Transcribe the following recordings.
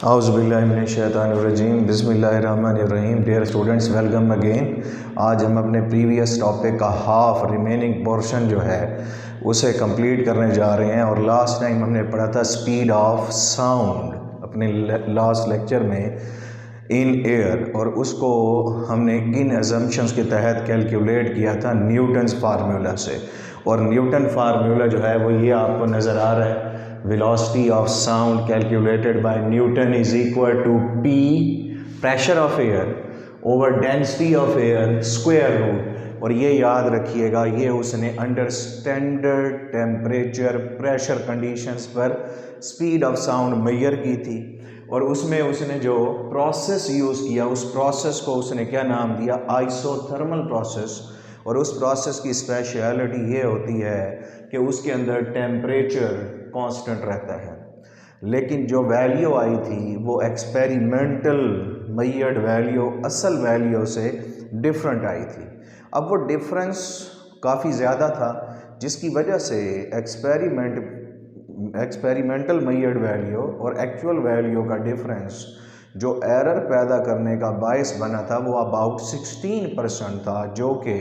औज़ुबिल्लाहिमिनश्शैतानिर्रजीम बिस्मिल्लाहिर्रहमानिर्रहीम। Dear students, welcome again. आज हम अपने प्रीवियस टॉपिक का हाफ रिमेनिंग पोर्शन जो है उसे कंप्लीट करने जा रहे हैं। और लास्ट टाइम हमने पढ़ा था स्पीड ऑफ साउंड अपने लास्ट लेक्चर में इन एयर, और उसको हमने इन अजम्पशंस के तहत कैलकुलेट किया था न्यूटन्स फार्मूला से। और न्यूटन फार्मूला जो है वो ये आपको नज़र आ रहा है, velocity of sound calculated by Newton is equal to P pressure of air over density of air square root। और ये याद रखिएगा, ये उसने under standard temperature pressure conditions पर स्पीड ऑफ साउंड मेजर की थी। और उसमें उसने जो प्रोसेस यूज़ किया, उस प्रोसेस को उसने क्या नाम दिया, आइसोथर्मल प्रोसेस। और उस प्रोसेस की स्पेशलिटी ये होती है कि उसके अंदर टेम्परेचर कांस्टेंट रहता है, लेकिन जो वैल्यू आई थी वो एक्सपेरिमेंटल मेजर्ड वैल्यू असल वैल्यू से डिफरेंट आई थी। अब वो डिफरेंस काफ़ी ज़्यादा था, जिसकी वजह से एक्सपेरिमेंटल मेजर्ड वैल्यू और एक्चुअल वैल्यू का डिफरेंस जो एरर पैदा करने का बायस बना था वो अबाउट 16% था, जो कि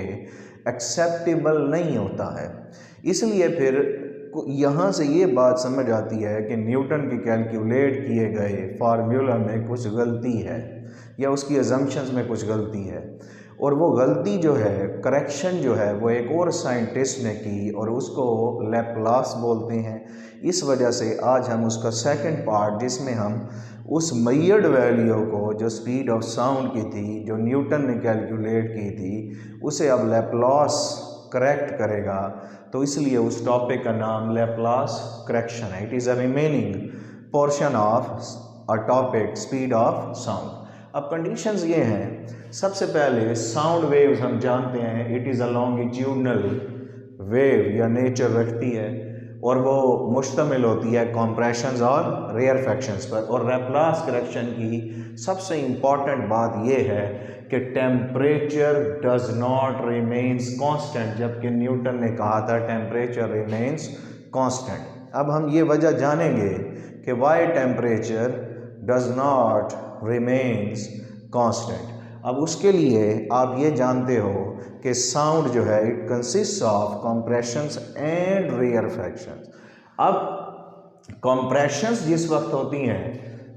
एक्सेप्टेबल नहीं होता है। इसलिए फिर यहाँ से ये बात समझ आती है कि न्यूटन के कैलकुलेट किए गए फार्मूला में कुछ गलती है या उसकी अजम्पशंस में कुछ गलती है। और वो गलती जो है, करेक्शन जो है, वो एक और साइंटिस्ट ने की और उसको लैप्लास बोलते हैं। इस वजह से आज हम उसका सेकंड पार्ट, जिसमें हम उस मेजर्ड वैल्यू को जो स्पीड ऑफ साउंड की थी, जो न्यूटन ने कैलकुलेट की थी, उसे अब लैप्लास करेक्ट करेगा। तो इसलिए उस टॉपिक का नाम लैप्लास करेक्शन है। It is a remaining portion of a topic speed of sound. अब कंडीशंस ये हैं, सबसे पहले साउंड वेव्स हम जानते हैं it is a longitudinal wave या नेचर रखती है, और वो मुश्तमिल होती है कॉम्प्रेशंस और रेयरफैक्शंस पर। और लैप्लास करेक्शन की सबसे इम्पॉर्टेंट बात यह है कि temperature does not remains constant, जबकि न्यूटन ने कहा था टेम्परेचर रिमेन्स कांस्टेंट। अब हम ये वजह जानेंगे कि why temperature does not remains constant. अब उसके लिए आप ये जानते हो कि साउंड जो है इट कंसिस्ट ऑफ कॉम्प्रेशंस एंड रेयरफैक्शंस। अब कॉम्प्रेशंस जिस वक्त होती हैं,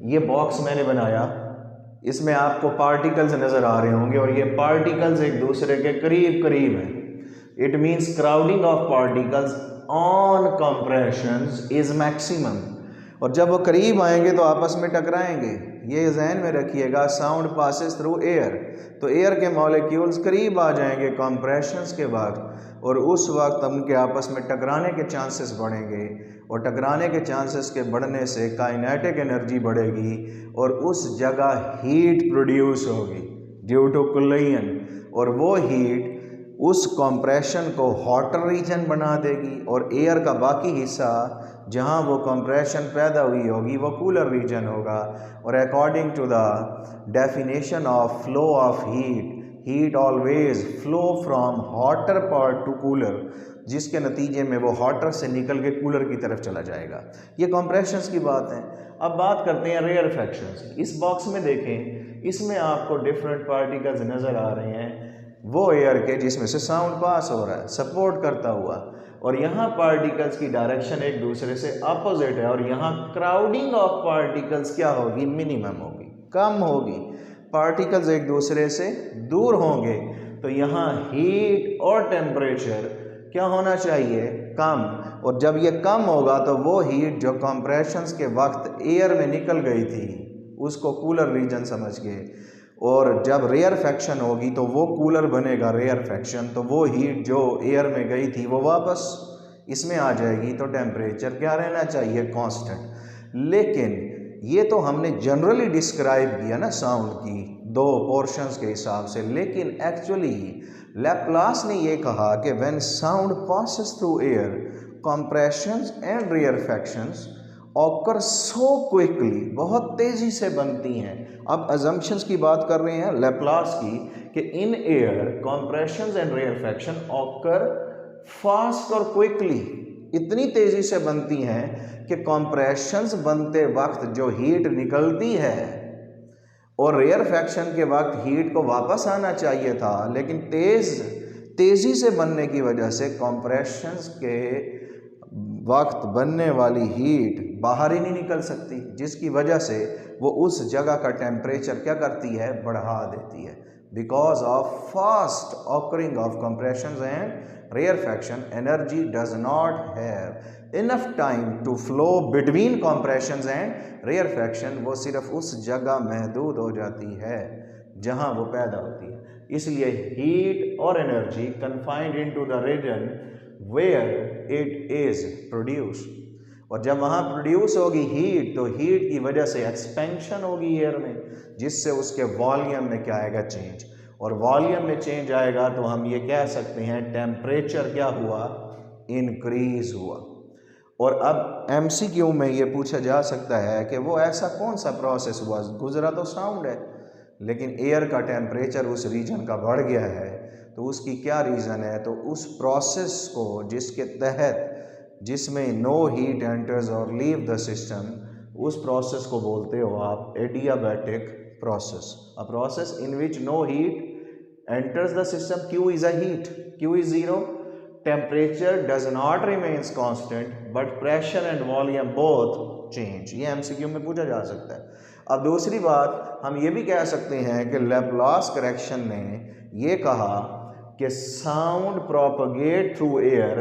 ये बॉक्स मैंने बनाया, इसमें आपको पार्टिकल्स नज़र आ रहे होंगे और ये पार्टिकल्स एक दूसरे के करीब करीब हैं। It means crowding of particles on compressions is maximum. और जब वो करीब आएंगे तो आपस में टकराएंगे। ये जहन में रखिएगा, साउंड पासेस थ्रू एयर, तो एयर के मॉलिक्यूल्स करीब आ जाएंगे कॉम्प्रेशंस के वक्त, और उस वक्त उनके आपस में टकराने के चांसेस बढ़ेंगे। और टकराने के चांसेस के बढ़ने से काइनेटिक एनर्जी बढ़ेगी और उस जगह हीट प्रोड्यूस होगी ड्यू टू कोलिजन, और वो हीट उस कंप्रेशन को हॉटर रीजन बना देगी और एयर का बाकी हिस्सा जहां वो कंप्रेशन पैदा हुई होगी वो कूलर रीजन होगा। और according to the definition of flow of heat, heat always flow from hotter part to cooler, जिसके नतीजे में वो हॉटर से निकल के कूलर की तरफ चला जाएगा। ये कंप्रेशंस की बात है। अब बात करते हैं रेयरफैक्शंस। इस बॉक्स में देखें, इसमें आपको डिफरेंट पार्टिकल्स नज़र आ रहे हैं, वो एयर के जिसमें से साउंड पास हो रहा है सपोर्ट करता हुआ, और यहाँ पार्टिकल्स की डायरेक्शन एक दूसरे से अपोजिट है। और यहाँ क्राउडिंग ऑफ पार्टिकल्स क्या होगी, मिनिमम होगी, कम होगी, पार्टिकल्स एक दूसरे से दूर होंगे। तो यहाँ हीट और टेम्परेचर क्या होना चाहिए, कम। और जब ये कम होगा तो वो हीट जो कंप्रेशंस के वक्त एयर में निकल गई थी उसको कूलर रीजन समझ के, और जब रेयरफैक्शन होगी तो वो कूलर बनेगा रेयरफैक्शन, तो वो हीट जो एयर में गई थी वो वापस इसमें आ जाएगी। तो टेम्परेचर क्या रहना चाहिए, कांस्टेंट। लेकिन ये तो हमने जनरली डिस्क्राइब किया ना साउंड की दो पोर्शंस के हिसाब से, लेकिन एक्चुअली लैप्लास ने ये कहा कि when sound passes through air compressions and rarefactions occur so quickly, बहुत तेज़ी से बनती हैं। अब अजम्पशंस की बात कर रहे हैं लैप्लास की कि in air compressions and rarefaction occur fast और क्विकली, इतनी तेज़ी से बनती हैं कि कंप्रेशंस बनते वक्त जो हीट निकलती है और रेयरफैक्शन के वक्त हीट को वापस आना चाहिए था, लेकिन तेज़ी से बनने की वजह से कंप्रेशंस के वक्त बनने वाली हीट बाहर ही नहीं निकल सकती, जिसकी वजह से वो उस जगह का टेम्परेचर क्या करती है, बढ़ा देती है। Because of fast occurring of compressions and rarefaction, energy does not have enough time to flow between compressions and rarefaction. वो सिर्फ उस जगह महदूद हो जाती है जहां वो पैदा होती है। इसलिए हीट और energy confined into the region where it is produce, और जब वहाँ प्रोड्यूस होगी हीट तो हीट की वजह से एक्सपेंशन होगी एयर में, जिससे उसके वॉल्यूम में क्या आएगा, चेंज, और वॉल्यूम में चेंज आएगा तो हम ये कह सकते हैं टेम्परेचर क्या हुआ, इंक्रीज हुआ। और अब एमसीक्यू में ये पूछा जा सकता है कि वो ऐसा कौन सा प्रोसेस हुआ, गुजरा तो साउंड है लेकिन एयर का टेम्परेचर उस रीजन का बढ़ गया है, तो उसकी क्या रीज़न है। तो उस प्रोसेस को जिसके तहत जिसमें नो हीट एंटर्स और लीव द सिस्टम, उस प्रोसेस को बोलते हो आप adiabatic process. A process in which no heat enters the system, Q is a heat, Q is zero, temperature does not remains constant but pressure and volume both change. ये MCQ में पूछा जा सकता है। अब दूसरी बात हम ये भी कह सकते हैं कि लैप्लास करेक्शन ने ये कहा कि sound propagate through air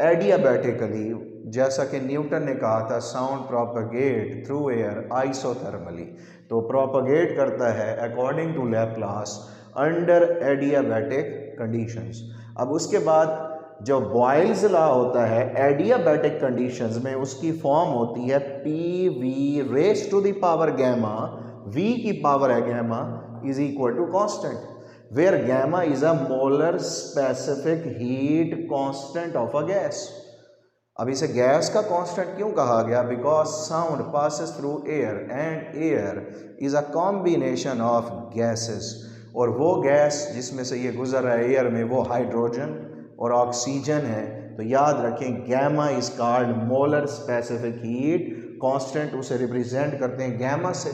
adiabatically, जैसा कि न्यूटन ने कहा था sound propagate through air isothermally, तो प्रोपगेट करता है according to Laplace under adiabatic conditions. अब उसके बाद जो बॉयल्स लॉ होता है एडियाबैटिक कंडीशंस में, उसकी फॉर्म होती है P V raise to the power gamma, V की पावर है gamma is equal to constant, where gamma is a molar specific heat constant of a gas. अब इसे गैस का कांस्टेंट क्यों कहा गया, because sound passes through air and air is a combination of gases, और वो gas जिसमें से ये गुजर रहा है एयर में वो हाइड्रोजन और ऑक्सीजन है। तो याद रखें gamma is called molar specific heat constant, उसे रिप्रेजेंट करते हैं गैमा से।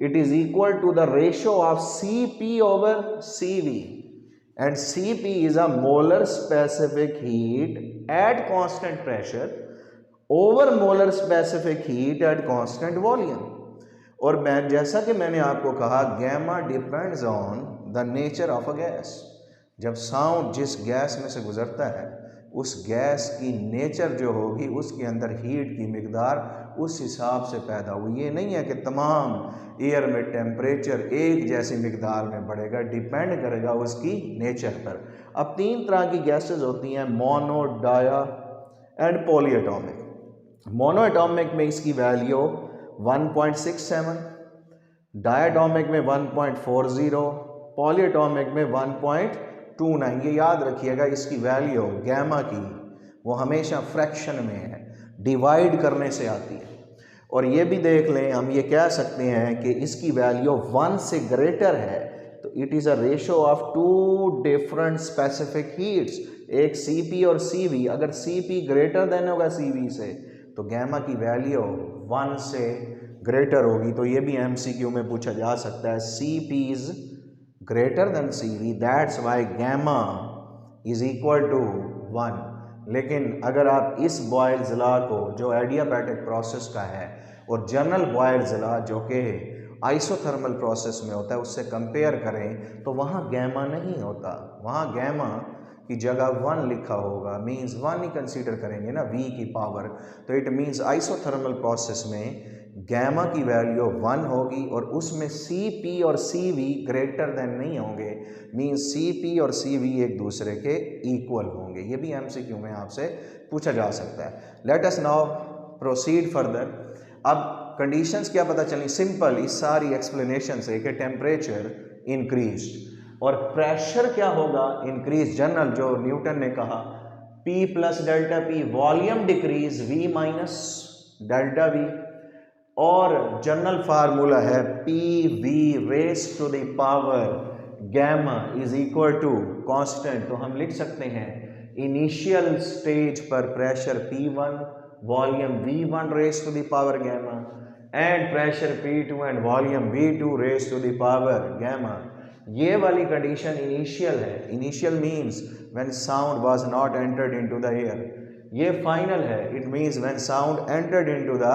It is equal to the ratio of Cp over Cv, and Cp is a molar specific heat at constant pressure over molar specific heat at constant volume. और मैं जैसा कि मैंने आपको कहा gamma depends on the nature of a gas. जब sound जिस gas में से गुजरता है उस गैस की नेचर जो होगी, उसके अंदर हीट की मिकदार उस हिसाब से पैदा हुई। ये नहीं है कि तमाम एयर में टेम्परेचर एक जैसी मिकदार में बढ़ेगा, डिपेंड करेगा उसकी नेचर पर। अब तीन तरह की गैसेस होती हैं, mono, di and polyatomic. Monoatomic में इसकी वैल्यू 1.67, डायटॉमिक में 1.40, पॉलीएटॉमिक में 1.29। ये याद रखिएगा इसकी वैल्यू गैमा की वो हमेशा फ्रैक्शन में है, डिवाइड करने से आती है। और ये भी देख लें, हम ये कह सकते हैं कि इसकी वैल्यू 1 से ग्रेटर है तो it is a ratio of two different specific heats, एक Cp और Cv। अगर Cp ग्रेटर देन होगा Cv से तो गैमा की वैल्यू 1 से ग्रेटर होगी। तो ये भी MCQ में पूछा जा सकता है, Cp is greater than Cv, that's why gamma is equal to 1। लेकिन अगर आप इस बॉयल्स लॉ को जो एडियाबैटिक प्रोसेस का है और जनरल बॉयल्स लॉ जो कि आइसोथर्मल प्रोसेस में होता है उससे कंपेयर करें तो वहाँ गैमा नहीं होता, वहाँ गैमा की जगह 1 लिखा होगा, मींस 1 ही कंसीडर करेंगे ना v की पावर। तो इट मींस आइसोथर्मल प्रोसेस में गैमा की वैल्यू 1 होगी और उसमें Cp और Cv ग्रेटर देन नहीं होंगे, मींस Cp और Cv एक दूसरे के इक्वल होंगे। ये भी MCQ में आपसे पूछा जा सकता है। Let us now proceed further. अब कंडीशंस क्या पता चली सिंपल इस सारी एक्सप्लेनेशन से कि टेम्परेचर इंक्रीज और प्रेशर क्या होगा, इंक्रीज। जनरल जो न्यूटन ने कहा P plus delta P, volume decrease V minus delta V, और जनरल फार्मूला है PV raise to the power gamma is equal to constant. तो हम लिख सकते हैं इनिशियल स्टेज पर pressure P1, volume V1 raise to the power gamma and pressure P2 and volume V2 raise to the power gamma. ये वाली condition initial है। Initial means when sound was not entered into the air. ये final है, it means when sound entered into the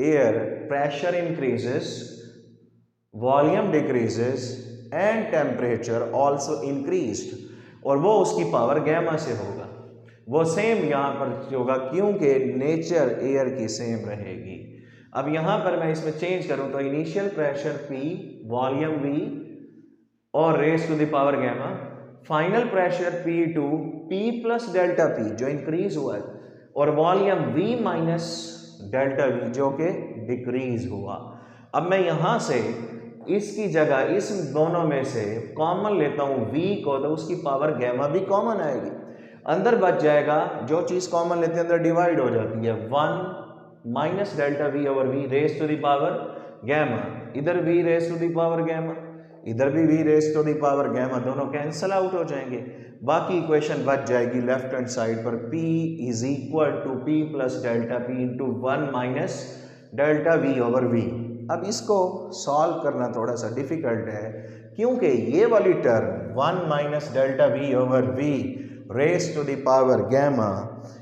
air pressure increases, volume decreases and temperature also increased, और वो उसकी power gamma से होगा। वो same यहाँ पर होगा क्योंकि नेचर एयर की सेम रहेगी। अब यहाँ पर मैं इसमें चेंज करूँ तो initial pressure P, volume V और raise to the power gamma, final pressure P2 P plus delta P जो इंक्रीज हुआ है, और volume V minus delta V जो कि डिक्रीज हुआ। अब मैं यहाँ से इसकी जगह इस दोनों में से कॉमन लेता हूँ V को, तो उसकी पावर गैमा भी कॉमन आएगी, अंदर बच जाएगा। जो चीज़ कॉमन लेते हैं अंदर डिवाइड हो जाती है। 1 minus delta V over V raise to the power gamma, इधर V raise to the power gamma, इधर भी V raise to the power gamma, दोनों कैंसिल आउट हो जाएंगे। बाकी इक्वेशन बच जाएगी लेफ्ट हैंड साइड पर P is equal to P plus delta P into 1 minus delta V over V। अब इसको सॉल्व करना थोड़ा सा डिफिकल्ट है क्योंकि ये वाली term 1 minus delta V over V raise to the power gamma,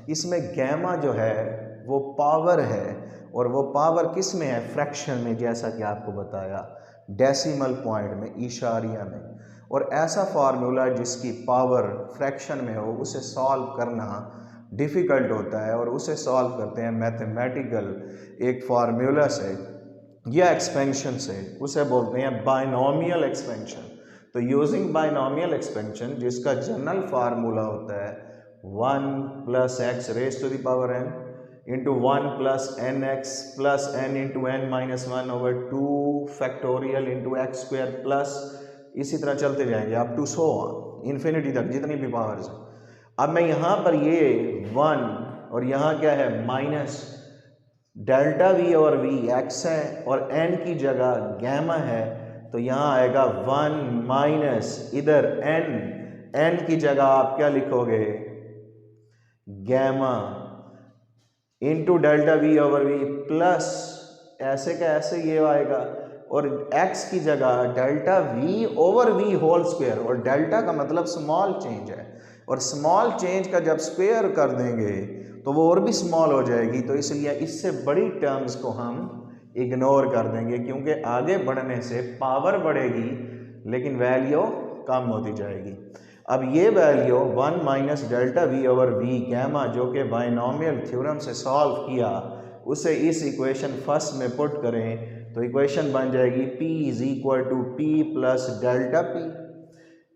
इसमें गैमा जो है वो पावर है, और वो पावर किस में है? फ्रैक्शन में, जैसा कि आपको बताया डेसिमल पॉइंट में, इशारिया में। और ऐसा फार्मूला जिसकी पावर फ्रैक्शन में हो उसे सॉल्व करना डिफ़िकल्ट होता है, और उसे सॉल्व करते हैं मैथमेटिकल एक फार्मूला से या एक्सपेंशन से, उसे बोलते हैं बाइनोमियल एक्सपेंशन। तो यूजिंग बाइनोमियल एक्सपेंशन जिसका जनरल फार्मूला होता है 1 plus x raise to the power n into 1 plus n x plus n into n minus 1 over 2 factorial into x square plus, इसी तरह चलते जाएंगे अप टू 100 इन्फिनिटी तक जितनी भी पावर्स। अब मैं यहाँ पर ये 1 और यहाँ क्या है माइनस डेल्टा V और V एक्स है और n की जगह गैमा है, तो यहाँ आएगा 1 माइनस इधर n की जगह आप क्या लिखोगे? Gamma into delta V over V plus ऐसे का ऐसे ये आएगा, और x की जगह delta V over V whole square, और डेल्टा का मतलब स्मॉल चेंज है, और स्मॉल चेंज का जब स्क्वायर कर देंगे तो वो और भी स्मॉल हो जाएगी, तो इसलिए इससे बड़ी टर्म्स को हम इग्नोर कर देंगे क्योंकि आगे बढ़ने से पावर बढ़ेगी लेकिन वैल्यू कम होती जाएगी। अब ये value 1 minus delta V over V gamma जो कि बाइनोमियल थ्योरम से सॉल्व किया, उसे इस इक्वेशन फर्स्ट में पुट करें तो इक्वेशन बन जाएगी P is equal to P plus delta P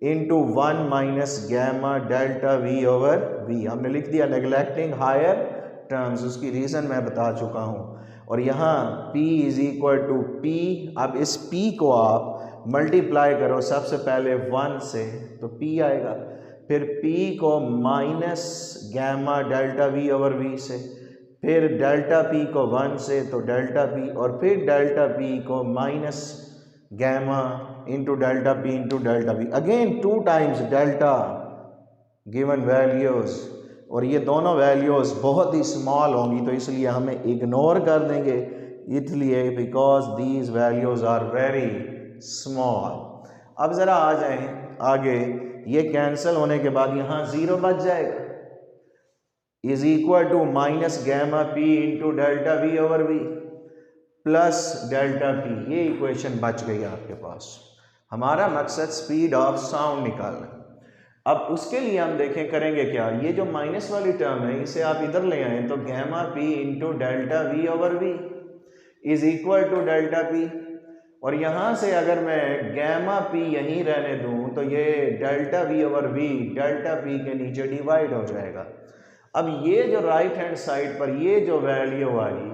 into 1 minus gamma delta V over V। हमने लिख दिया नेग्लेक्टिंग हायर टर्म्स, उसकी रीज़न मैं बता चुका हूँ। और यहाँ P is equal to P, अब इस P को आप मल्टीप्लाई करो सबसे पहले 1 से तो P आएगा, फिर P को minus gamma delta V over V से, फिर डेल्टा P को 1 से तो डेल्टा P, और फिर डेल्टा P को minus gamma into delta P into delta V, again 2 times delta given values, और ये दोनों वैल्यूज़ बहुत ही स्मॉल होंगी तो इसलिए हमें इग्नोर कर देंगे, इसलिए because these values are very small. अब ज़रा आ जाएं आगे, ये कैंसिल होने के बाद यहाँ 0 बच जाएगा, is equal to minus gamma P into delta V over V plus delta P, ये इक्वेशन बच गई आपके पास। हमारा मकसद स्पीड ऑफ साउंड निकालना। अब उसके लिए हम देखें करेंगे क्या, ये जो माइनस वाली टर्म है इसे आप इधर ले आएँ तो gamma P into delta V over V is equal to delta P, और यहाँ से अगर मैं गैमा P यहीं रहने दूँ तो ये delta V over V delta P के नीचे डिवाइड हो जाएगा। अब ये जो राइट हैंड साइड पर ये जो value I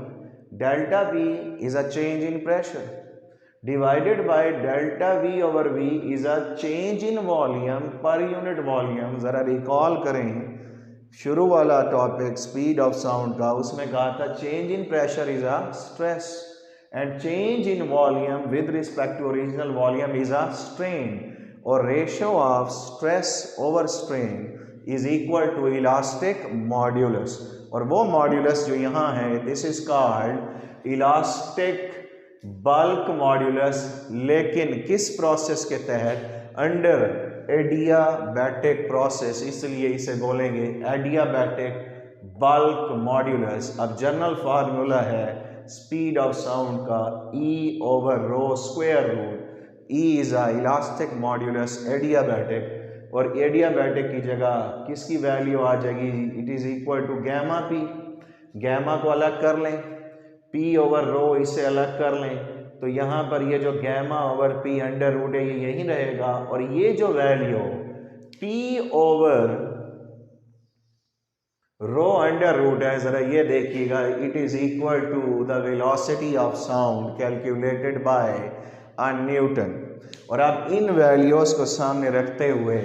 delta P is a change in pressure divided by delta V over V is a change in volume per unit volume. ज़रा रिकॉल करें शुरू वाला टॉपिक स्पीड ऑफ साउंड का, उसमें कहा था change in pressure is a stress and change in volume with respect to original volume is a strain, or ratio of stress over strain is equal to elastic modulus, और वो modulus जो यहाँ है this is called elastic bulk modulus, लेकिन किस process के तहत? Under adiabatic process, इसलिए इसे बोलेंगे एडियाबैटिक बल्क मॉड्यूलस। अब जनरल फार्मूला है स्पीड ऑफ साउंड का E over rho square root, E is a elastic modulus adiabatic, और एडियाबैटिक की जगह किसकी वैल्यू आ जाएगी? It is equal to gamma P. Gamma को अलग कर लें, P ओवर रो इसे अलग कर लें, तो यहाँ पर ये जो gamma over P under root है ये यही रहेगा, और ये जो value P over rho under root है, जरा ये देखिएगा, it is equal to the velocity of sound calculated by Newton. और अब इन वैल्यूज को सामने रखते हुए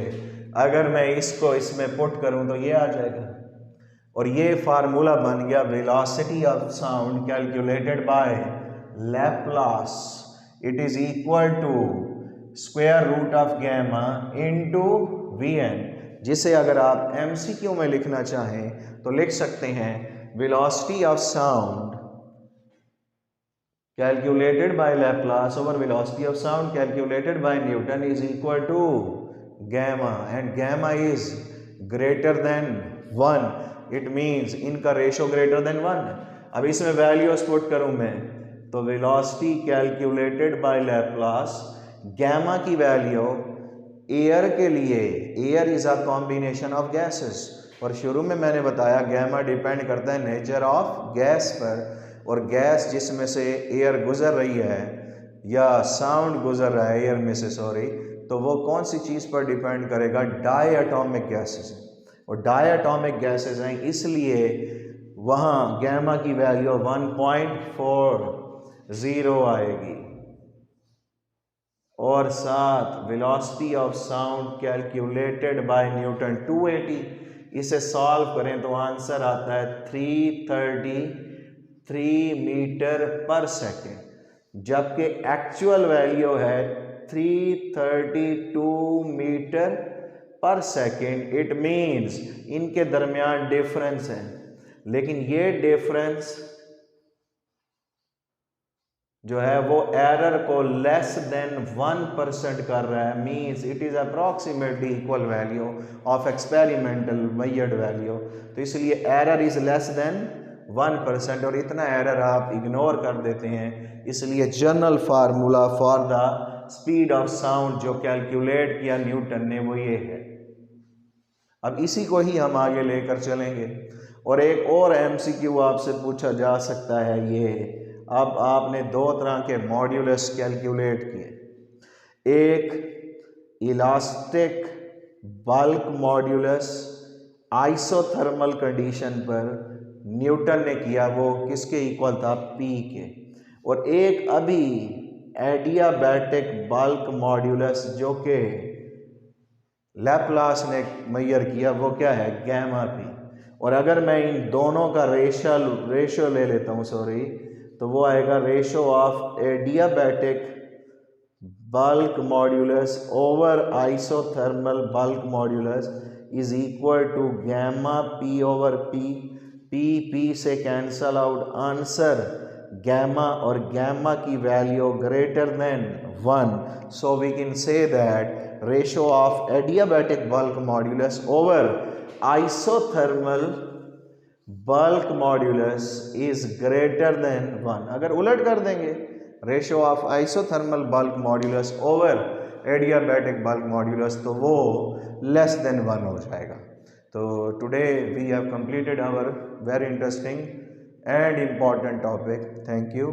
अगर मैं इसको इसमें पुट करूं तो ये आ जाएगा, और ये फार्मूला बन गया velocity of sound calculated by Laplace, it is equal to square root of gamma into Vn, जिसे अगर आप MCQ में लिखना चाहें तो लिख सकते हैं velocity of sound calculated by Laplace over velocity of sound calculated by Newton is equal to gamma, and gamma is greater than 1, it means इनका रेशो ग्रेटर देन 1। अब इसमें वैल्यूज पुट करूं मैं तो velocity calculated by Laplace, gamma की value air के लिए, air is a combination of gases, और शुरू में मैंने बताया गैमा डिपेंड करता है नेचर ऑफ गैस पर, और गैस जिसमें से एयर गुजर रही है या साउंड गुजर रहा है एयर में से सॉरी, तो वो कौन सी चीज़ पर डिपेंड करेगा? डायटोमिक गैसेस, और डायटोमिक गैसेस हैं इसलिए वहाँ गैमा की वैल्यू 1.40 आएगी, और साथ velocity of sound calculated by Newton 280। इसे सॉल्व करें तो आंसर आता है 333 मीटर पर सेकेंड, जबकि एक्चुअल वैल्यू है 332 मीटर पर सेकेंड। इट मीन्स इनके दरमियान डिफरेंस है, लेकिन ये डिफरेंस जो है वो एरर को लेस देन 1% कर रहा है, means it is approximately equal value of experimental measured value, तो इसलिए एरर इज़ लेस देन 1%, और इतना एरर आप इग्नोर कर देते हैं, इसलिए general formula for the speed of sound जो कैलकुलेट किया न्यूटन ने वो ये है। अब इसी को ही हम आगे लेकर चलेंगे, और एक और MCQ आपसे पूछा जा सकता है ये। अब आपने दो तरह के मॉड्यूलस कैलकुलेट किए, एक elastic bulk modulus isothermal condition पर न्यूटन ने किया, वो किसके इक्वल था? P के, और एक अभी एडियाबैटिक बल्क मॉड्यूलस जो कि लैप्लास ने मेजर किया, वो क्या है? Gamma P। और अगर मैं इन दोनों का रेशो ले लेता हूँ सॉरी, तो वो आएगा ratio of adiabatic bulk modulus over isothermal bulk modulus is equal to gamma P over P, P से कैंसल आउट, आंसर गैमा, और गैमा की value greater than 1, so we can say that ratio of adiabatic bulk modulus over isothermal bulk modulus is greater than 1। अगर उलट कर देंगे ratio of isothermal bulk modulus over adiabatic bulk modulus, तो वो less than 1 हो जाएगा। तो today we have completed our very interesting and important topic. Thank you.